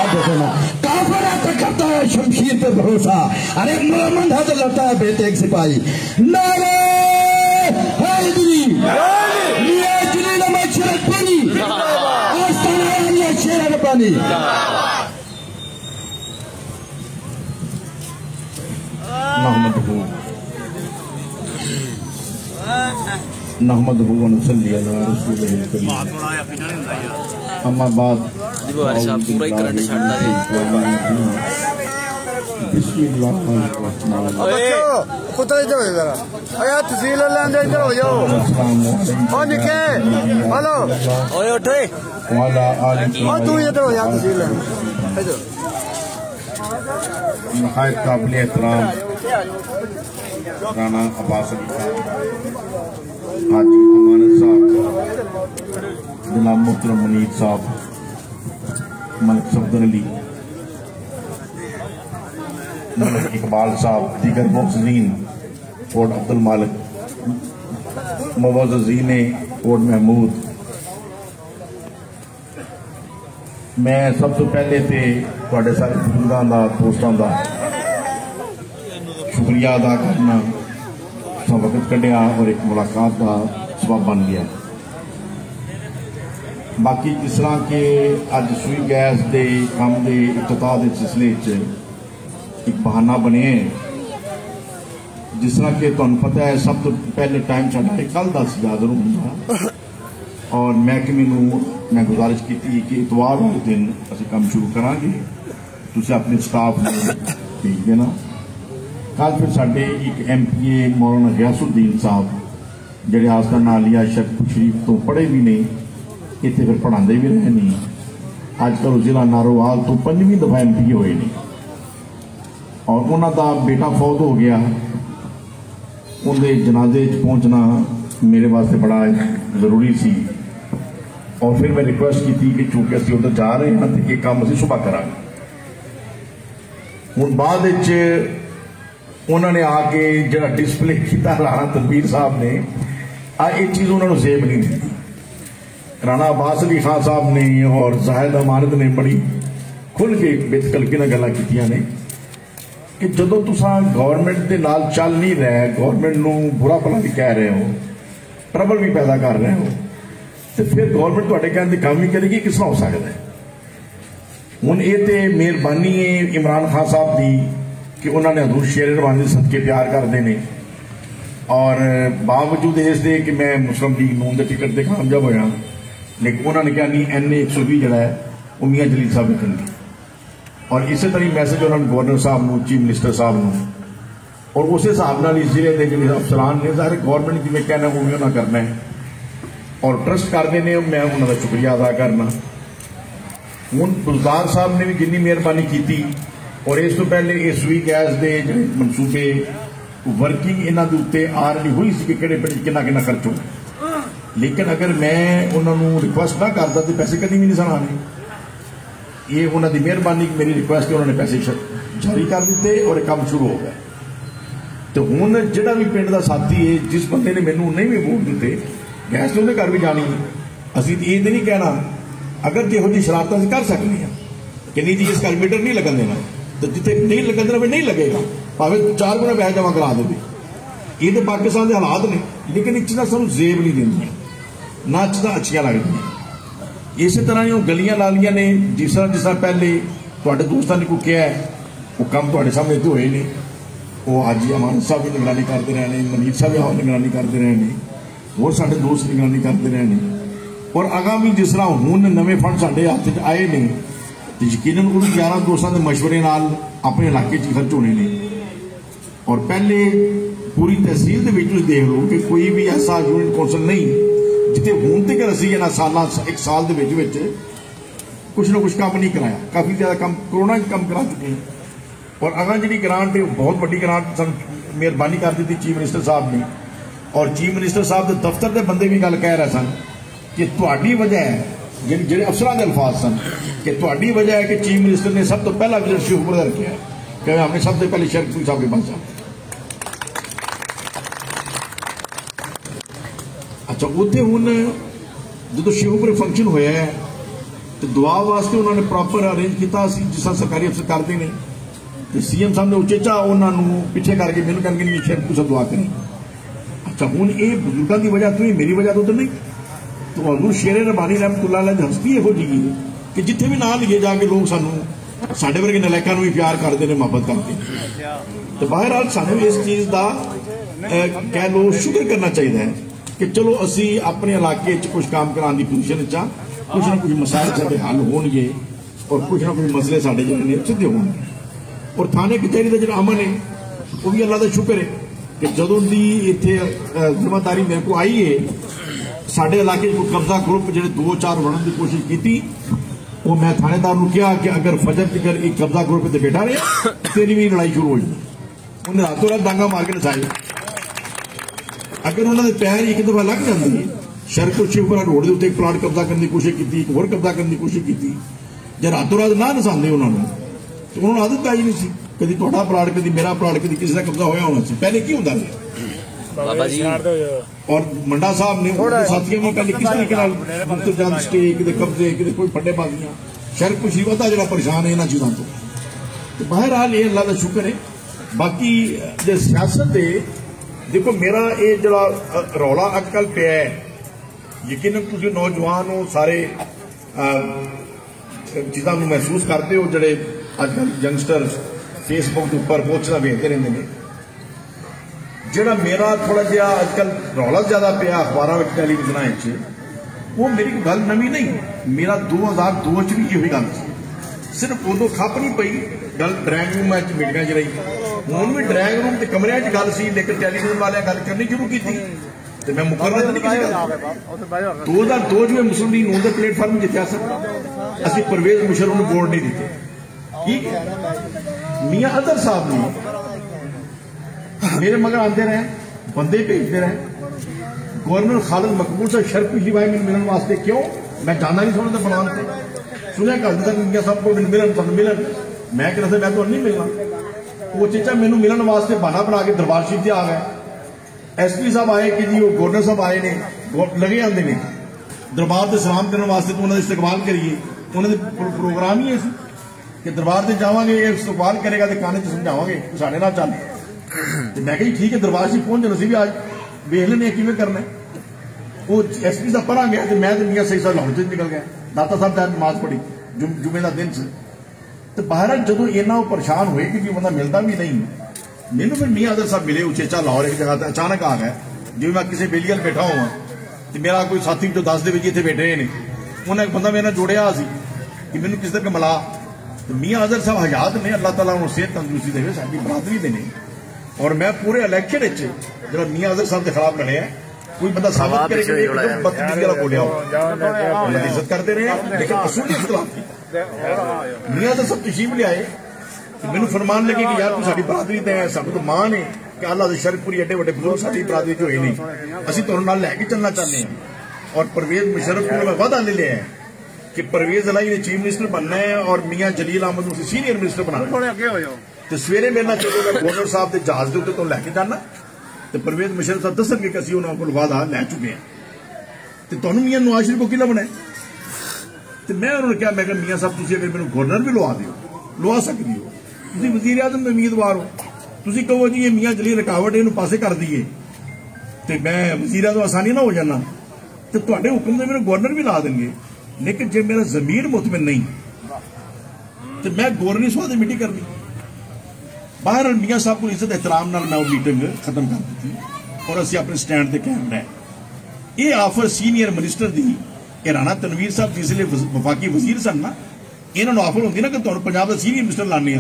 देखो ना, काफिर तो करता है शमशीर पे भरोसा, अरे मोहम्मद है तो लड़ता है बेटे एक सिपाही। नारे हैदरी लिया जलील में शरत पानी, आस्ताना लिया शेर पानी। नहमदहु व नसल्ली अला रसूलिल करीम। अम्मा बाद पूरा ही करंट छाड़ता है। पुत्र इधर हो जरा, अरे तहसील वाले इधर हो जाओ। ओ निके हेलो, ओए उठे, ओ तू इधर हो जा, तहसील इधर। नहायत काबिल एहतराम राना अब्बास अली साहब, हाजी अमानत साहब, जनाब मोहतरम मुनीर साहब, मलिक सफदर अली, मलिक इकबाल साहब, दीगर मोहसिन कोट अब्दुल मालिक, मुअज़्ज़िज़ीन कोट महमूद। मैं सब तो पहले तो तुहाडे सारे बुजुर्गों का दोस्तों का शुक्रिया अदा करना, वक्त कढ़िया और एक मुलाकात का सबब बन गया। बाकी जिस तरह के अज सुई गैस के काम के इफ्तिताह के सिलसिले एक बहाना बने, जिस तरह के तुहानू पता है सब तो पहले टाइम साडा कल का जरूर होंगे, और महकमे मैं गुजारिश की कि इतवार वाले दिन असं काम शुरू करांगे, तुसीं अपने स्टाफ को भेज देना। कल फिर साडे एक MPA मौलाना गयासुद्दीन साहब जिहड़े आस्ताना आलिया शरीफ तो पढ़े भी नहीं, इतने फिर पढ़ाते भी रहे नहीं, अजकल जिला नारोवाल तो 5वीं दफा MPA होए नहीं, और उन्हों का बेटा फौत हो गया। उनके जनाजे पहुंचना मेरे वास्ते बड़ा जरूरी सी, और फिर मैं रिक्वेस्ट की थी कि चूंकि असं उधर जा रहे हैं तो यह काम असं सुबह करा। हुण बाद उन्होंने आके जो डिस्पले किया राणा तनवीर साहब ने, एक चीज़ उन्होंने जेब नहीं दी। राणा अब्बास अली खान साहब ने और जाहिद अमानत ने बड़ी खुल के बिच कलकी ना गल्लां कीतियां ने कि जदों तुसां गवर्नमेंट के नाल चल नहीं रहे, गवर्नमेंट नूं बुरा भला भी कह रहे हो, ट्रबल भी पैदा कर रहे हो, तो फिर गवर्नमेंट तुहाडे कहण दी काम नहीं करेगी, किस तरह हो सकता है? हुण ये तो मेहरबानी है इमरान खान साहब की कि उन्होंने हजूर शेर रवानी सदके प्यार करते हैं, और बावजूद इसके कि मैं मुस्लिम लीग नून के टिकट से कामयाब होया, लेकिन उन्होंने कहा नहीं NA 120 जड़ा है वो मियां जलील साहब लिखेंगे, और इस तरह मैसेज उन्होंने गवर्नर साहब को, चीफ मिनिस्टर साहब को, और उस हिसाब न इस जिले के जो अफसरान ने सारे गवर्नमेंट जिम्मे कहना वो भी उन्होंने करना है, और ट्रस्ट करते हैं। मैं उन्होंने शुक्रिया अदा करना। हूँ गुलजार साहब ने भी जिन्नी मेहरबानी की, और इस तो पहले इस सुई गैस के जो मनसूबे वर्किंग इन्हों के उत्ते ऑलरेडी हुई सी कि किहड़े पिंड किन्ना किन्ना खर्च हो, लेकिन अगर मैं उन्होंने रिक्वेस्ट ना करता तो पैसे कभी भी नहीं सन आने। ये उन्होंने मेहरबानी मेरी रिक्वेस्ट उन्होंने पैसे जारी कर दिते और काम शुरू हो गया। तो हूँ जो भी पिंड का साथी है, जिस बंदे ने मैनू नहीं भी वोट दिते, गैस तो घर भी जानी है। असी तो ये नहीं कहना, अगर जो जी शरारत अं कर सकते हैं कि नहीं जी इस घर मीटर नहीं लगन देना, तो जिथे नहीं लगन देना नहीं लगेगा, भावें 4 गुना पैसा जमा करा दे। ये तो पाकिस्तान के हालात ने, लेकिन एक चीज़ा सूँ जेब नहीं देंदियां, ना चीज़ा अच्छियां लगदियां। इस तरह ही गलियां लालियां ने, जिस तरह पहले तुहाडे दोस्तों ने कोई कहा है, वो काम तुहाडे सामने तो होए नहीं। वो हाजी अमानत साहब भी निगरानी करते रहे हैं, मनीर साहब भी निगरानी करते रहे हैं, और साडे दोस्त निगरानी करते रहे हैं, और आगामी जिस तरह हूँ नवे फंड साडे हाथ च आए ने, तो यकीनन उन 11 दोस्तों के मशवरे नाल अपने इलाके च खर्च होने ने। और पहले पूरी तहसील के विच देख लो कि कोई भी ऐसा यूनिट कौंसल नहीं जिथे हूं तक असी इन्हां सालां एक साल के विच कुछ ना कुछ काम नहीं कराया। काफ़ी ज़्यादा काम कोरोना काम करा चुके हैं, और अगर जी ग्रांट बहुत बड़ी ग्रांट मेहरबानी कर दी थी चीफ मिनिस्टर साहब ने, और चीफ मिनिस्टर साहब के दफ्तर के बंदे भी गल कह रहे सन कि तुहाडी वजह है, जिहड़े अफसरां के अल्फाज सन कि तुहाडी वजह है कि चीफ मिनिस्टर ने सब तो पहला विजिट शिवपुर का रखा है, कि हमने सबसे पहले शरीफ साहब के पास। अच्छा, उत्थे हुण जो शिवपुर फंक्शन होया है, तो दुआ वास्ते उन्होंने प्रॉपर अरेंज किया जिस तरह सरकारी अफसर करते हैं। तो सीएम साहब ने उचेचा उन्होंने पिछे करके मैंने कहेंगे शेर कुछ दुआ करें। अच्छा हूँ ये बुजुर्गों की वजह तो ही मेरी वजह तो नहीं। तो हजूर शेरे रबानी रहमतुल्लाह अलैह हस्ती यहो जी कि जिथे भी ना लिए जाके लोग सानू साढ़े वर्गे नलैकों भी प्यार करते हैं, मुहब्बत करते हैं। तो बहरहाल सानू इस चीज़ का कह लो शुक्र करना चाहिए कि चलो असी अपने इलाके कुछ काम कराने की पोजिशन कुछ ना कुछ मसाइल साढ़े हल होंगे और कुछ ना कुछ मसले साढ़े जो सिद्धे होंगे। और थाने कचहरी का जो अमन है वो भी अल्लाह का शुक्र है कि जदों की इतने जिम्मेदारी मेरे को आई है साढ़े इलाके को कब्जा ग्रुप जो 2-4 बढ़ने की कोशिश की। वो मैं थानेदार को कहा कि अगर फजर तक एक कब्जा ग्रुप से बैठा रहा तेरी भी लड़ाई शुरू हो जाए। उन्हें रातों रात डांगा मार के नसाए। अगर उन्होंने पैर एक दफा लग जाती है शरको शिवपुरा रोड के उत्ते एक प्लाट कब्जा करने की कोशिश की, एक होर कब्जा करने की कोशिश की, जो रातों रात ना नसाते उन्होंने तो उन्होंने आदत आई नहीं सी कभी थोड़ा प्लाट कभी मेरा प्लाट कभी किसी का कब्जा होया होना सी। पहले की होता और मंडा साहब ने साथियों ने कल किस तरीके स्टे कि कब्जे कि कोई फड्डेबाजियां शरको शिवता जो परेशान है इन्होंने चीज़ों तो बहरहाल ये अल्लाह का शुक्र है। बाकी जो सियासत है देखो मेरा ये जरा रौला अजकल पिया है यकीनन तुम नौजवान हो सारे चीज़ों को महसूस करते हो जोड़े अजकल यंगस्टर फेसबुक के उपर पोस्टर वेखते रहते हैं। जोड़ा मेरा थोड़ा जहा अजकल रौला ज्यादा पिया अखबारों में टेलीविजन वो मेरी गल नवी नहीं। मेरा 2002 च भी यही गल सिर्फ उदो खप नहीं पई गल ड्राइंग रूम मीटिंग च रही। हूँ भी ड्राइंग रूम के कमरिया च गल सी लेकिन टेलीविजन वाले गल करनी शुरू की तो मैं मुकरना तो नहीं किसी 2002 च मैं मुस्लिम लीग नून के प्लेटफार्म जितया सर असी परवेज मुशर्रफ को वोट नहीं दिते। ठीक है मियां अदर साहब ने मेरे मगर आते रहे बंदे भेजते रहे। गवर्नर खालिद मकबूल साहब शर्फ पिछली बार मैंने मिलने वास्ते क्यों मैं जाना नहीं थोड़ा बनान से सुनिया कल तक मियां साहब को मिलन मैं कह रहा मैं तो नहीं मिलना। वो चीचा मैनू मिलन वास्ते बहाना बना के दरबार शरीफ से आ गए। SP साहब आए कि जी वो गवर्नर साहब आए ने लगे आते हैं दरबार से सलाम करने वास्ते तो उन्होंने इस्तकबाल करिए। उन्होंने प्रोग्राम ही है कि दरबार से जावांगे इस्तकबाल करेगा तो काने च समझावांगे साढ़े नाल चल। तो मैं कही ठीक है दरबार शरीफ पहुंच जाना सी भी आज वेख लेने किवें करना। वो SP साहब पढ़ा गया तो मैं तो मियां सही साहब लाहौर से निकल गया। दाता साहब तैयार नमाज पढ़ी जुमे का दिन से। तो बहरहाल जो इन्ना परेशान हुए कि बंदा मिलता भी नहीं। मैनू फिर मियां अदर साहब मिले उचेचा लाहौर एक जगह अचानक आ गया जिवें मैं किसी बेली वाल बैठा हुआ तो मेरा कोई साथी जो 10 इतने बैठे ने उन्हें एक बंदा मेरे नाल जोड़िया सी कि मैनू किस तरह मिला। तो मियां अदर साहब हयात ने अल्लाह ताला उन्हें सेहत तंदुरुस्ती देवे साडी बरादरी दे ने। और मैं पूरे इलैक्शन जो मियां अदर साहब के खिलाफ लड़े कोई बंदा साबित करे कि बदतमीजी वाला बोलिया हो इज्जत करते रहे लेकिन असूलियत खिलाफ की। मियां अदर साहब तशरीफ ले आए मैनू फरमान लगे कि यार तू साडी बरादरी ते है सानू तो मान है कि अल्लाह दे शरफपुरी एडे वड्डे बुजुर्ग साडी बरादरी च होए नहीं असीं तुहाडे नाल लैके चलना चाहते हैं। और परवेज मुशर्रफ को मैं वादा ले लिया है कि परवेज अलाई ने चीफ मिनिस्टर बनना है और मियां जलील अहमद को सीनियर मिनिस्टर बनाना। तो सवेरे मेरे नाल चलो मैं गवर्नर साहब के जहाज के उत्ते तो लैके जाना तो परवेज मुशर्रफ साहब दसणगे कि असीं उन्हां कोल वादा लै चुके हैं तो तुहानूं मियां नवाज शरीफ को किला बनाया। तो मैं उन्होंने कहा मैं मियां साहब तुसीं अगर मैनूं गवर्नर भी लवा सकदी हो तुसीं वजीर आजम के उम्मीदवार हो तुसीं कहो जी ये मियां जलील रुकावट इहनूं पासे कर दईए तो मैं वजीर आजम आसानी ना हो जाना तो तुहाडे हुक्म से मेरे गवर्नर भी ला देंगे। लेकिन जे मेरा जमीर मुतमिन नहीं तो मैं गवर्नर सवाल मीटिंग करनी। बाहर मियां साहब को इज्जत एहतराम नाल मैं मीटिंग खत्म कर दी और असीं अपने स्टैंड ते कायम रहे। ये ऑफर सीनियर मिनिस्टर दी राणा तनवीर साहब जिसले वफाकी वजीर सन ना इन्होंने ऑफर होंगी ना कि तुहानूं पंजाब का सीनियर मिनिस्टर लाने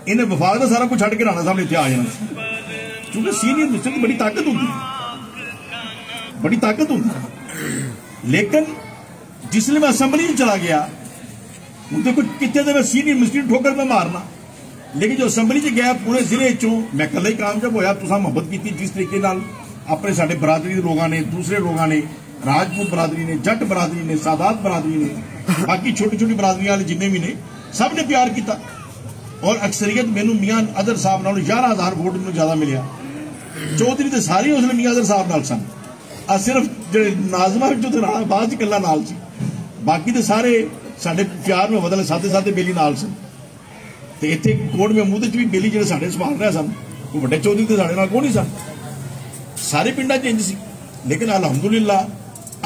इन्हें वफाक का सारा कुछ छड्ड के राणा साहब ने इत्थे आ जाना क्योंकि सीनियर मिनिस्टर की बड़ी ताकत होंगी है। लेकिन जिसले मैं असैम्बली चला गया उनके कुछ कितने तो मैं सीनियर मिनिस्टर ठोकर में मारना लेकिन जो असैम्बली च गया पूरे जिले चों मैं कल ही कामयाब होया। तुसां मुहब्बत की जिस तरीके नाल अपने साडे बरादरी के लोगों ने दूसरे लोगों ने राजपूत बरादरी ने जट बरादरी ने सादात बरादरी ने बाकी छोटी छोटी बरादरी वाले जिन्हें भी ने सब ने प्यार किया। और अक्सरियत मैनू मियां अदर साहब नालों 11,000 वोट मैनू ज्यादा मिले। चौधरी तो सारे उसने मियां अदर साहब नाल सन सिर्फ जो नाजमा जो बाद कला नाल सी बाकी तो सारे साढ़े प्यार में बदले साथे साथे बेली नाल सन ते इत्थे कोट महमूद च भी बेली जिहड़े साडे संभाल रहे सन कोई वड्डे चौधरी ते साडे नाल कोई नहीं सन सारे पिंडां च इंज सी लेकिन अलहमदुलिल्लाह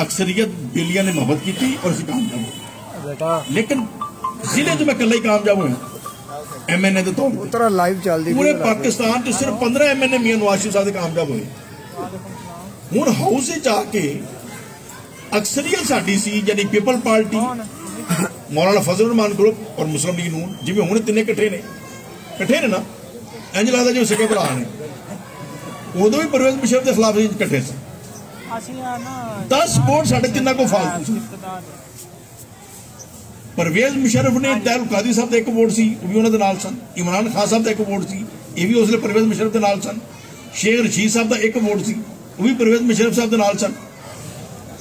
अक्सरियत बेलियां ने मोहब्बत की और असीं कामयाब हो लेकिन जिले च मैं कल्ला ही कामयाब होया MNA दे तौर उतरा लाइव चलदी पूरे पाकिस्तान च सिर्फ 15 MNA मियां नवाज शरीफ साहब कामयाब होए हुण हाउस च आके अक्सरियत साडी सी यानी पीपल पार्टी मौलाना फजल रहमान ग्रुप और मुस्लिम लीग नून जिवें हुण तिन्ने कट्ठे ने ना इंज लगदा जिवें सगे भरा ने उदों भी परवेज मुशर्रफ के खिलाफ कट्ठे सी 10 वोट साढ़े तिना को फालतू परवेज मुशर्रफ ने तैल कादी साहब का एक वोट सी वो भी उन्होंने नाल सन इमरान खान साहब का एक वोट सी ये भी उसले परवेज मुशर्रफ के नाल सन शेख रशीद साहब का एक वोट सी वो भी परवेज मुशर्रफ साहब के नाल सन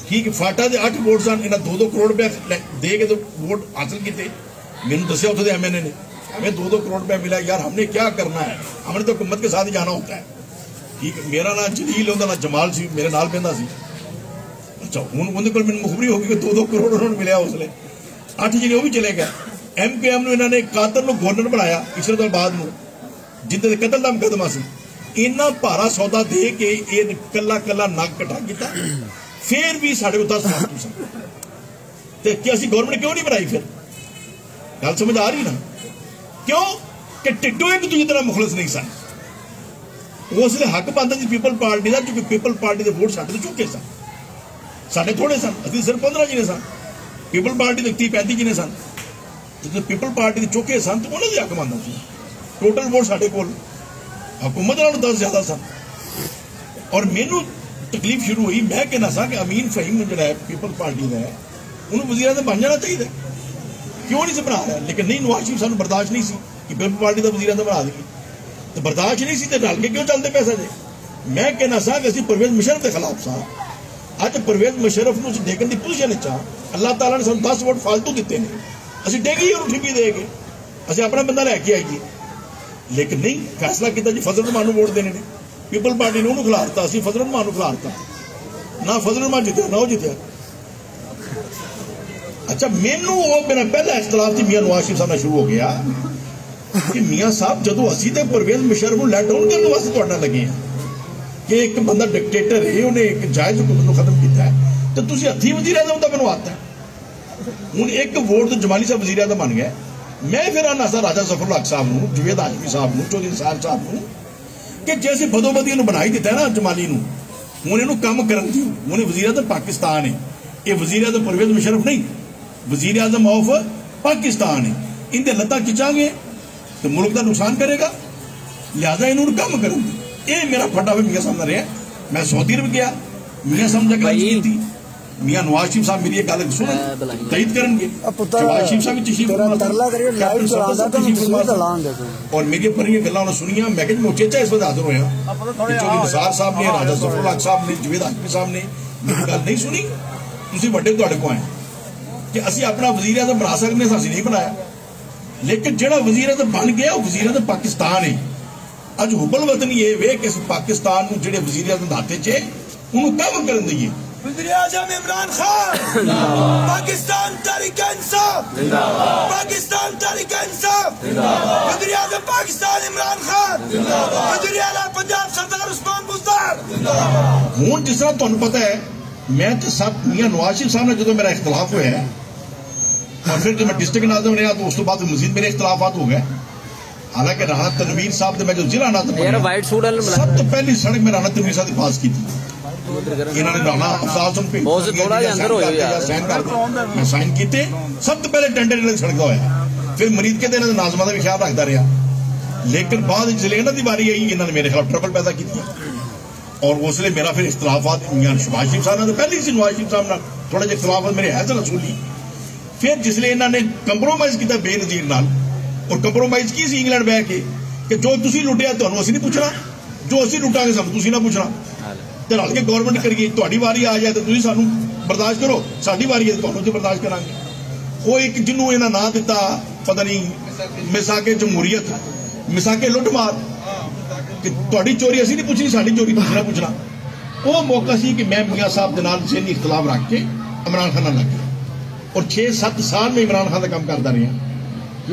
ठीक फाटा के 8 वोट सन इन्हें 2-2 करोड़ रुपया दे के तो वोट हासिल किए मैंने दसिया उतो MNA ने हमें 2-2 करोड़ रुपया मिला यार हमने क्या करना है हमने तो हुकूमत के साथ ही जाना होता है ठीक मेरा ना जलील उनका ना जमाल सी मेरे नाल पैंदा सी अच्छा हूँ उन्हें को मैंने मुखबरी होगी कि 2-2 करोड़ उन्होंने मिले उसले 8 जिले वो भी चले गए MKM ने इन्होंने कातर को गवर्नर बनाया पिछले तो बाद में जिंदे कतल का मुकदमा सी इन्ना भारा सौदा दे के ये कला कला नग कटा किया फिर भी साढ़े को 10 फालतू सन ते क्या असी गवर्नमेंट क्यों नहीं बनाई फिर गल समझ आ रही ना क्यों कि टिड्डो एक दूसरी तरह मुखलस नहीं सन उसले हक पाता जी पीपल पार्टी का क्योंकि पीपल पार्टी के वोट साढ़े तो चुके सन साढ़े थोड़े सन अभी सिर्फ 15 जिले सन पीपल पार्टी के 30-35 जिले सन जो पीपल पार्टी के चुके सन तो उन्होंने हक पाता सी टोटल वोट साढ़े को हुकूमत नालों 10 ज्यादा सन और मैनू तकलीफ शुरू हुई मैं कहना सा कि अमीन फहीम जो है पीपल पार्टी का है उन्होंने वजीर बन जाना चाहिए क्यों नहीं से बना रहा लेकिन नहीं नवाज शरीफ सानू बर्दाश्त नहीं सी कि पीपल पार्टी का वजीर बना देगी तो बर्दाश्त नहीं सी तो रल के क्यों चलते पैसा जे मैं कहना सा कि असं परवेज मुशर्रफ के खिलाफ सा अज परवेज मुशर्रफ को देखने की पोजीशन अल्लाह ताला ने सानू 10 वोट फालतू दिते हैं असं डेगी और ठिकी दे के असं अपना बंदा लैके आईए लेकिन नहीं फैसला किया जी फजल रहमान वोट देने ने पीपल पार्टी ने उन्होंने खिलारता असं फजल रहमान को खिलारता ना फजल रहमान जितया ना वो जितया अच्छा मैनू वो मेरा पहला इख्तलाफ थी मियां नवाज शरीफ साहब शुरू हो गया कि मियां साहब जो असी तो परवेज मुशर्रफ को लैट डाउन करने वास्ते तुहाडे नाल लगे हैं कि एक बंदा डिक्टेटर है उन्हें एक जायज हुकूमत को खत्म किया है तो तुसीं हथी वजीर आज़म दा मैनूं आता है हुण एक वोट तो जमाली साहब वजीर आज़म बन गया मैं फिर आना सा राजा ज़फरुल हक साहब नूं जुवेद हाशमी साहब नूं चौधरी निसार साहब नूं कि जैसे बदोबदी इन्हूं बनाई दिता है ना जमाली नूं हुण इहनूं कम करन दी हुण वजीर आज़म पाकिस्तान है ये वजीर आज़म परवेज मुशर्रफ नहीं वजीर आज़म ऑफ पाकिस्तान है इनके लत्तां खिंचांगे तो मुल्क का नुकसान करेगा लिहाजा इन्होंने कम कर ये मेरा फटा हुआ मियां साहब रहा मैं सऊदी अरब गया मियां साहब ने गल की मियां नवाज शरीफ साहब मेरी गल सुन तईद करेंगे नवाज शरीफ साहब और मेरी पर गल्लां सुनिया मैं मैं उचेचा इस वक्त हाजिर होया चौधरी निसार साहब ने राजा ज़फरुल हक साहब ने जुवेद हाशमी साहब ने मेरी गल नहीं सुनी तुसीं वड्डे तुहाडे को आए कि असीं अपना वजीर आज़म बना सकते असीं नहीं बनाया लेकिन जो वजीर आज़म बन गया वह वजीर आज़म पाकिस्तान है अज हुबल वतन ये वे कि पाकिस्तान जो वजीर आज़म हाथ च उन्होंने कम कर दईए वज़ीर आज़म इमरान खान पाकिस्तान तहरीक इंसाफ पाकिस्तान तहरीक इंसाफ वज़ीर आज़म पाकिस्तान इमरान खान वज़ीर आला पंजाब सरदार उस्मान बुज़दार हुण जिस तरह तुहानूं पता है मैं तो सब मियां नवाज शरीफ साहब ने जो मेरा इख्तलाफ होया है और फिर जब मैं डिस्ट्रिक्ट नाज़िम रहा तो उस तो बाद मजीद मेरे इख्तलाफात हो गए हालांकि राणा तनवीर साहब ने मैं जो जिला नाज़िम सब तो पहली सड़क में राणा तनवीर साहब पास की थी इन्होंने राणा अफजाल मैं साइन किए सब तो पहले टेंडर इन्होंने सड़क का होया फिर मरीद के दिन नाजमा का भी ख्याल रखता रहा लेकिन बाद जिले इन्हों की बारी आई इन्होंने मेरे खिलाफ ट्रबल पैदा की और उसलिए मेरा फिर इख्तलाफात मियां शहबाज शरीफ साहब ने पहले ही नवाज शरीफ साहब थोड़ा जिहा इख्तलाफात मेरे है तो रसूली फिर जिसले इन्होंने कंप्रोमाइज किया बेनजीर नाल और कंप्रोमाइज की इंग्लैंड बह के कि जो तुसीं लुटिया तुहानूं असीं नहीं पुछना जो असीं लुटांगे सानूं तुसीं ना पुछना तो रल के गवर्नमेंट करिए तुहाडी वारी आ जाए तो तुसीं सानूं बर्दाश्त करो साडी वारी है तो तुहानूं जो बर्दाश्त करांगे वो एक जिन्हों इन्हां नां दिता पता नहीं मिसाके जमहूरीयत मिसाके लुटमार कि तुहाडी चोरी असीं नहीं पुछनी साडी चोरी तुसीं ना पुछना वो मौका सी कि मैं मियां साहब दे नाल ज़हनी इख्तलाफ रख के इमरान खान नाल लग गया और 6-7 साल में इमरान खान का काम करता रहा।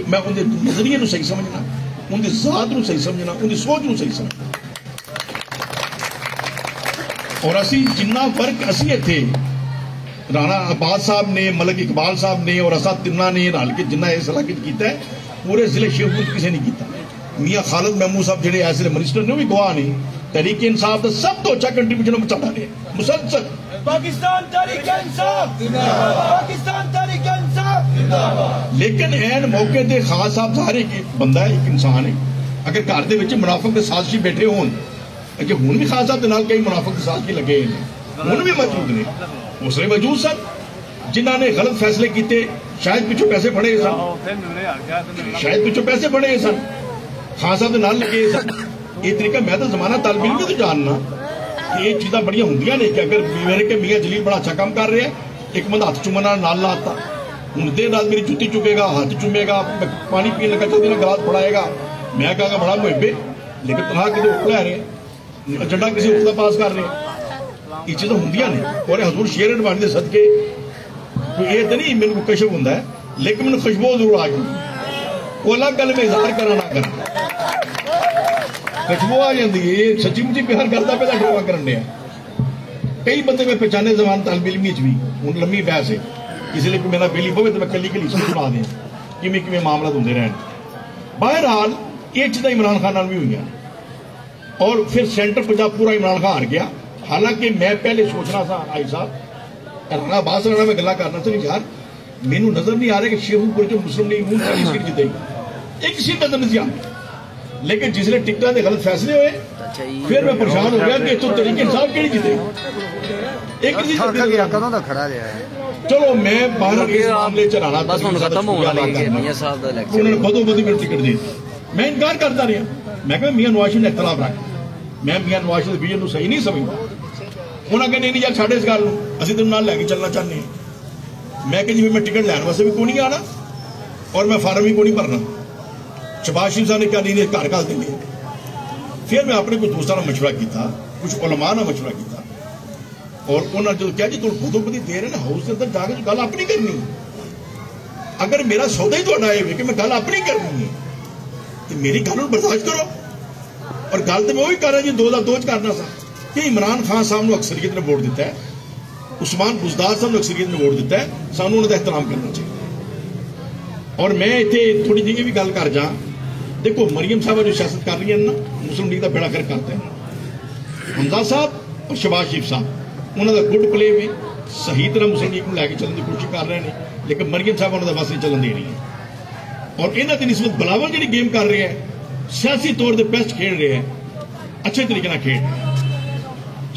मैं उनके नजरिए सही समझना, उनकी जात को सही समझना, उनकी सोच को सही समझना। और असी जिन्ना फर्क असी इत्थे राणा अब्बास साहब ने, मलिक इकबाल साहब ने और असा तिन्ना ने रल के जिन्ना इस इलाके किया है, पूरे जिले शेखपुर किसी ने किया। मियाँ खालिद महमूद साहब जो एज मिनिस्टर ने भी गवाह ने, तहरीक इंसाफ का सब तो अच्छा कंट्रीब्यूशन बचाता रहे मुसलसल। पाकिस्तान तहरीक इंसाफ जिंदाबाद, पाकिस्तान तहरीक इंसाफ जिंदाबाद। लेकिन एन मौके ते खास साहब सारे बंदा है, एक इंसान है। अगर घर दे विच मुनाफिक ते साजिशी बैठे होन, कि हुण भी खास साहब दे नाल कई मुनाफिक ते साजिशी लगे हैं, हुण भी मौजूद ने, उसले मौजूद सन जिन्होंने गलत फैसले किए, शायद पिछों पैसे फड़े सन, शायद पिछों पैसे फड़े सन, खास साहब दे नाल लगे सन। ये तरीका मैं तो जमाना तालिब इल्म तो जानना कि ये चीज़ां बड़ियां होंदियां ने कि अगर मेरे के मियाँ जलील बड़ा अच्छा काम कर रहे हैं, एक बंदा हाथ चुमन नाल लाता, हुण देर रात मेरी जुत्ती चुकेगा, हाथ चुमेगा, पानी पीने लगा चलते गिलास फड़ाएगा, मैं कहांगा बड़ा मुहब्बे, लेकिन तुहां कितने उठ लै रहे एजेंडा किसी उठदा पास कर रहे। ये चीज़ां होंदियां ने। और हजूर शेर अडवाणी दे सदके ये तो नहीं मेरे को कशफ होंदा है, लेकिन मैंने खुशबू जरूर आ गई। वो अलग गल में इजहार करा ना करा, खुशबू आ जाती है। ये सच्ची मुझी प्यार करता पहला ड्रामा करन दिया। कई बंदे में पहचाने जमान तालिब इल्मी च भी हूँ लम्मी बहस है, इसलिए कोई मेरा बेली पवे तो मैं कली कली सुना दें किमें किमें मामला होंगे रहन। बहरहाल ये चीज़ां इमरान खान भी हुई और फिर सेंटर पंजाब पूरा इमरान खान हार गया। हालांकि मैं पहले सोचना था आई साहब राणा अब्बास राणा में गला करना था, यार मैनू नजर नहीं आ रहा कि शेखपुर जो मुस्लिम लीग नून वाली सीट जीतेगी, एक सीट नजर नहीं आती। लेकिन जिसने टिकटा के गलत फैसले हुए फिर मैं परेशान हो गया कि इतों तरीके इंसाफ केड़ी जीतेगी, एक चलो मैं बाहर इस मामले च राणा बस हुण खत्म होने वाली है मियां साहब दा इलेक्शन, उन्होंने बदो-बदी मेरी टिकट दी, मैं इनकार करता रहा। मैं कहा मियां नवाज शरीफ ने इख्तलाफ रख, मैं मियां नवाज शरीफ विजन को सही नहीं समझता। उन्होंने कहा नहीं यार छाड़े इस गल असं तेन नाल लैके चलना चाहते हैं। मैं जिम्मे मैं टिकट लैन वास्ते भी कोई नहीं आना और मैं फार्म भी कोई नहीं भरना। शहबाज शरीफ साहब ने कहा नहीं घर घल देंगे। फिर मैं अपने कुछ दोस्तों ने मशवरा किया, कुछ उलमा ने मशवरा किया और उन्होंने जो कहा जी तुम बदो-बदी दे रहे ना हाउस के अंदर जाके गल अपनी करनी। अगर मेरा सौदा ही तो आए कि मैं गल अपनी करनी है तो मेरी गल बर्दाश्त करो। और गल तो मैं वही कर रहा जी 2002 करना सा कि इमरान खान साहब ने अक्सरियत ने वोट दिता है, उस्मान बुजदार साहब ने अक्सरियत ने वोट दिता है, सानू उन्होंने एहतराम करना चाहिए। और मैं इतने थोड़ी जी भी गल कर जा, देखो मरियम साहब जो सियासत कर रही है ना मुस्लिम लीग का बेड़ा कर करते हैं। हमजा साहब और शहबाज शरीफ साहब उन्होंने गुड प्ले में सही तरह मुस्लिम लीग को लैके चलने की कोशिश कर रहे हैं, लेकिन मरियम साहब उन्होंने बस नहीं चलन दे रही है। और इन्होंने निस्बत बिलावल जी गेम कर रहे हैं, सियासी तौर पर बेस्ट खेल रहे हैं, अच्छे तरीके से खेल रहे हैं।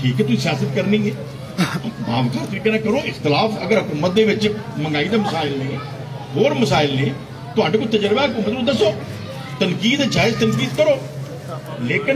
ठीक है तुम सियासत करनी है बावकार तरीके करो। इख्तलाफ अगर हुकूमत के महंगाई के मसाइल ने होर मसाइल ने तो को तजर्बा हुकूमत को दसो, तनकीद जायज तनकीद करो, लेकिन